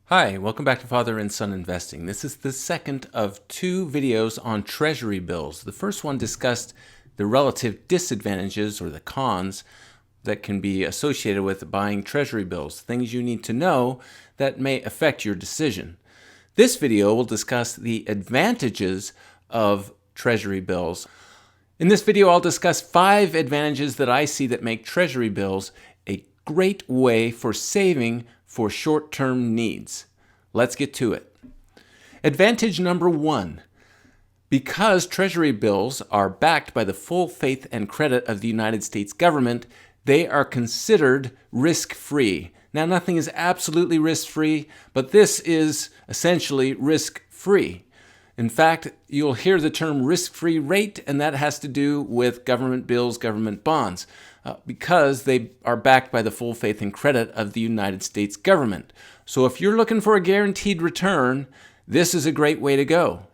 Hi, welcome back to Father and Son Investing. This is the second of two videos on Treasury bills. The first one discussed the relative disadvantages or the cons that can be associated with buying Treasury bills, things you need to know that may affect your decision. This video will discuss the advantages of Treasury bills. In this video, I'll discuss 5 advantages that I see that make Treasury bills a great way for saving for short-term needs. Let's get to it. Advantage number 1. Because Treasury bills are backed by the full faith and credit of the United States government, they are considered risk-free. Now, nothing is absolutely risk-free, but this is essentially risk-free. In fact, you'll hear the term risk-free rate, and that has to do with government bills, government bonds, because they are backed by the full faith and credit of the United States government. So if you're looking for a guaranteed return, this is a great way to go.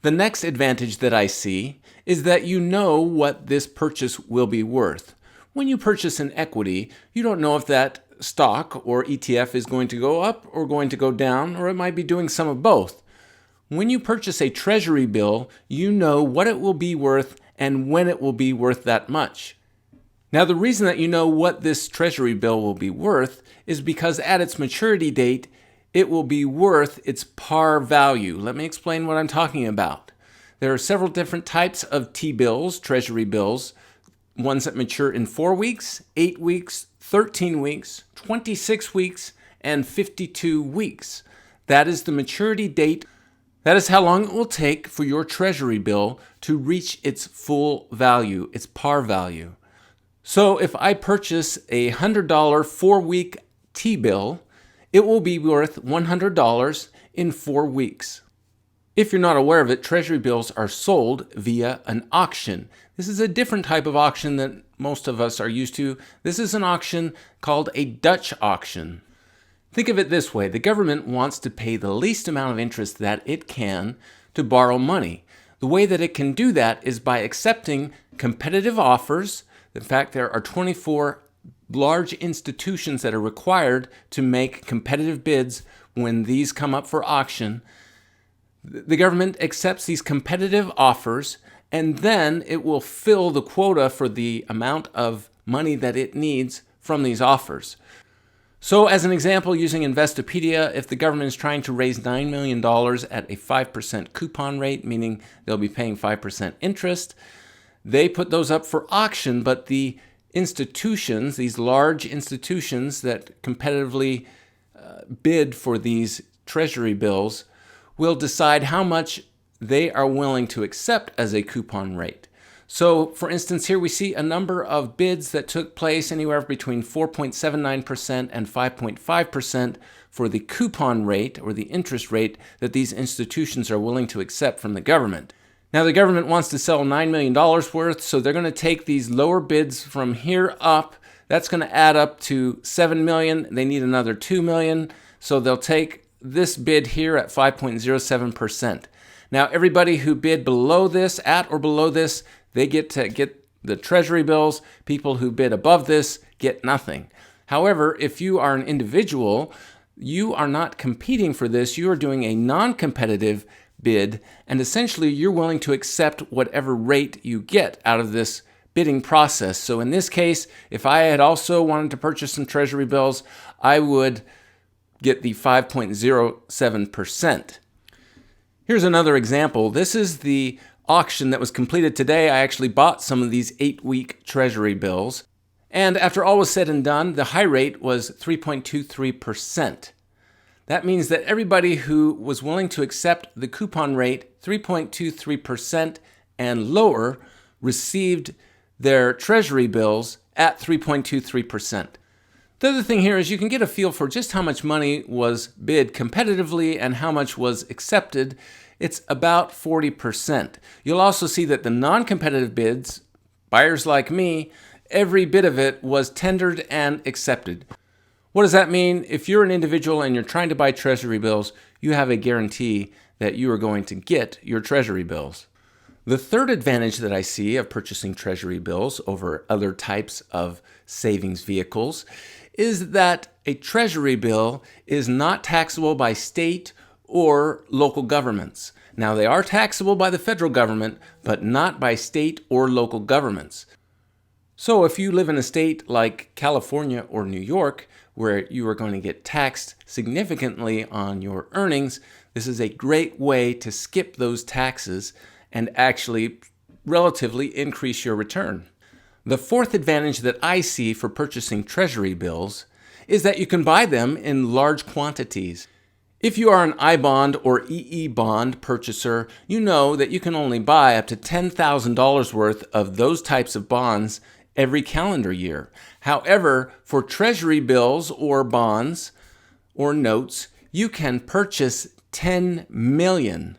The next advantage that I see is that you know what this purchase will be worth. When you purchase an equity, you don't know if that stock or ETF is going to go up or going to go down, or it might be doing some of both. When you purchase a Treasury bill, you know what it will be worth and when it will be worth that much. Now, the reason that you know what this Treasury bill will be worth is because at its maturity date, it will be worth its par value. Let me explain what I'm talking about. There are several different types of T-bills, Treasury bills, ones that mature in 4 weeks, 8 weeks, 13 weeks, 26 weeks, and 52 weeks. That is the maturity date. That is how long it will take for your Treasury bill to reach its full value, its par value. So if I purchase a $100 4-week T-bill, it will be worth $100 in 4 weeks. If you're not aware of it, Treasury bills are sold via an auction. This is a different type of auction than most of us are used to. This is an auction called a Dutch auction. Think of it this way. The government wants to pay the least amount of interest that it can to borrow money. The way that it can do that is by accepting competitive offers. In fact, there are 24 large institutions that are required to make competitive bids when these come up for auction. The government accepts these competitive offers, and then it will fill the quota for the amount of money that it needs from these offers. So as an example, using Investopedia, if the government is trying to raise $9 million at a 5% coupon rate, meaning they'll be paying 5% interest, they put those up for auction, but the institutions, these large institutions that competitively bid for these Treasury bills, will decide how much they are willing to accept as a coupon rate. So, for instance, here we see a number of bids that took place anywhere between 4.79% and 5.5% for the coupon rate or the interest rate that these institutions are willing to accept from the government. Now, the government wants to sell $9 million worth, so they're going to take these lower bids from here up. That's going to add up to $7 million. They need another $2 million, so they'll take this bid here at 5.07%. Now, everybody who bid below this, at or below this, they get to get the Treasury bills. People who bid above this get nothing. However, if you are an individual, you are not competing for this. You are doing a non-competitive bid, and essentially you're willing to accept whatever rate you get out of this bidding process. So in this case, if I had also wanted to purchase some Treasury bills, I would get the 5.07%. Here's another example. This is the auction that was completed today. I actually bought some of these 8-week Treasury bills, and after all was said and done, the high rate was 3.23%. That means that everybody who was willing to accept the coupon rate, 3.23% and lower, received their Treasury bills at 3.23%. The other thing here is you can get a feel for just how much money was bid competitively and how much was accepted. It's about 40%. You'll also see that the non-competitive bids, buyers like me, every bit of it was tendered and accepted. What does that mean? If you're an individual and you're trying to buy Treasury bills, you have a guarantee that you are going to get your Treasury bills. The third advantage that I see of purchasing Treasury bills over other types of savings vehicles is that a Treasury bill is not taxable by state or local governments. Now, they are taxable by the federal government, but not by state or local governments. So if you live in a state like California or New York, where you are going to get taxed significantly on your earnings, this is a great way to skip those taxes and actually relatively increase your return. The fourth advantage that I see for purchasing Treasury bills is that you can buy them in large quantities. If you are an I bond or EE bond purchaser, you know that you can only buy up to $10,000 worth of those types of bonds every calendar year. However, for Treasury bills or bonds or notes, you can purchase 10 million.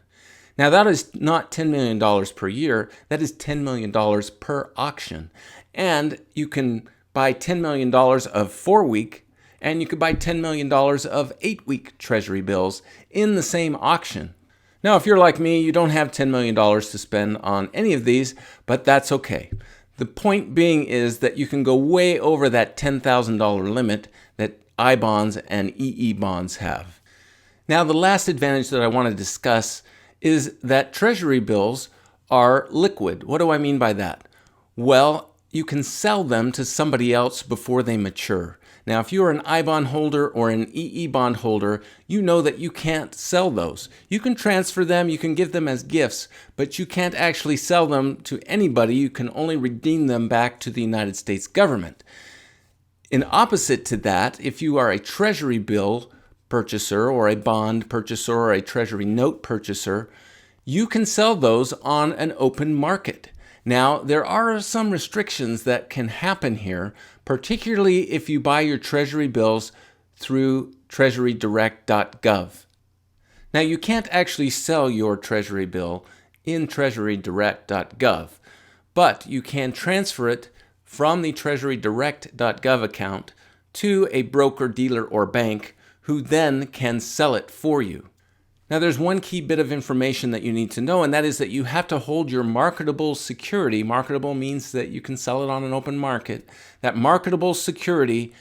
Now, that is not $10 million per year, that is $10 million per auction. And you can buy $10 million of 4-week, and you could buy $10 million of 8-week Treasury bills in the same auction. Now, if you're like me, you don't have $10 million to spend on any of these, but that's okay. The point being is that you can go way over that $10,000 limit that I bonds and EE bonds have. Now, the last advantage that I want to discuss is that Treasury bills are liquid. What do I mean by that? Well, you can sell them to somebody else before they mature. Now, if you're an I bond holder or an EE bond holder, you know that you can't sell those. You can transfer them, you can give them as gifts, but you can't actually sell them to anybody. You can only redeem them back to the United States government. In opposite to that, if you are a Treasury bill purchaser or a bond purchaser or a Treasury note purchaser, you can sell those on an open market. Now, there are some restrictions that can happen here, particularly if you buy your Treasury bills through treasurydirect.gov. Now, you can't actually sell your Treasury bill in treasurydirect.gov, but you can transfer it from the treasurydirect.gov account to a broker, dealer, or bank who then can sell it for you. Now, there's one key bit of information that you need to know, and that is that you have to hold your marketable security. Marketable means that you can sell it on an open market. That marketable security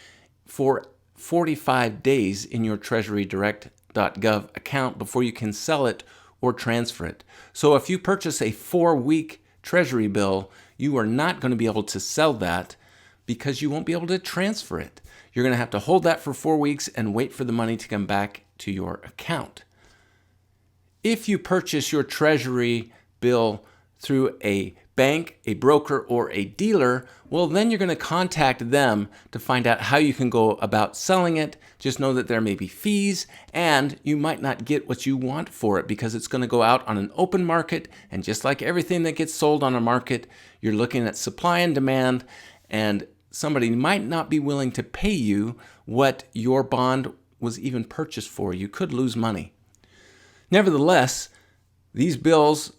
for 45 days in your treasurydirect.gov account before you can sell it or transfer it. So if you purchase a 4-week Treasury bill, you are not going to be able to sell that because you won't be able to transfer it. You're going to have to hold that for 4 weeks and wait for the money to come back to your account. If you purchase your Treasury bill through a bank, a broker, or a dealer, well, then you're going to contact them to find out how you can go about selling it. Just know that there may be fees, and you might not get what you want for it because it's going to go out on an open market. And just like everything that gets sold on a market, you're looking at supply and demand, and somebody might not be willing to pay you what your bond was even purchased for. You could lose money. Nevertheless, these bills,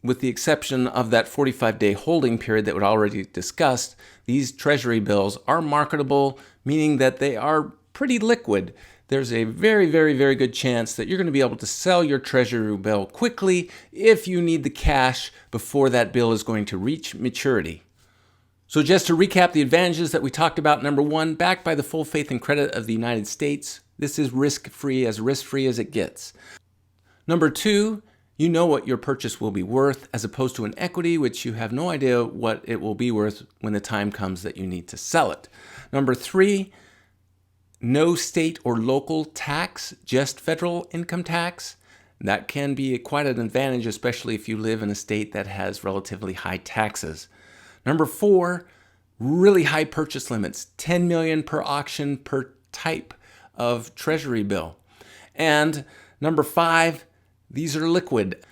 with the exception of that 45-day holding period that we already discussed, these Treasury bills are marketable, meaning that they are pretty liquid. There's a very, very, very good chance that you're going to be able to sell your Treasury bill quickly if you need the cash before that bill is going to reach maturity. So just to recap the advantages that we talked about, number one, backed by the full faith and credit of the United States. This is risk-free as it gets. Number two, you know what your purchase will be worth as opposed to an equity, which you have no idea what it will be worth when the time comes that you need to sell it. Number three, no state or local tax, just federal income tax. That can be quite an advantage, especially if you live in a state that has relatively high taxes. Number four, really high purchase limits, 10 million per auction per type of Treasury bill. And number five, these are liquid.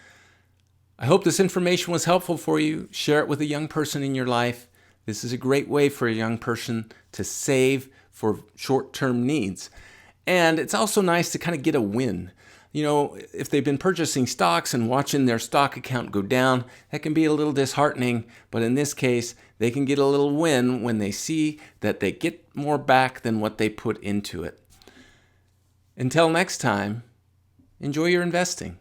I hope this information was helpful for you. Share it with a young person in your life. This is a great way for a young person to save for short-term needs. And it's also nice to kind of get a win. You know, if they've been purchasing stocks and watching their stock account go down, that can be a little disheartening. But in this case, they can get a little win when they see that they get more back than what they put into it. Until next time, enjoy your investing.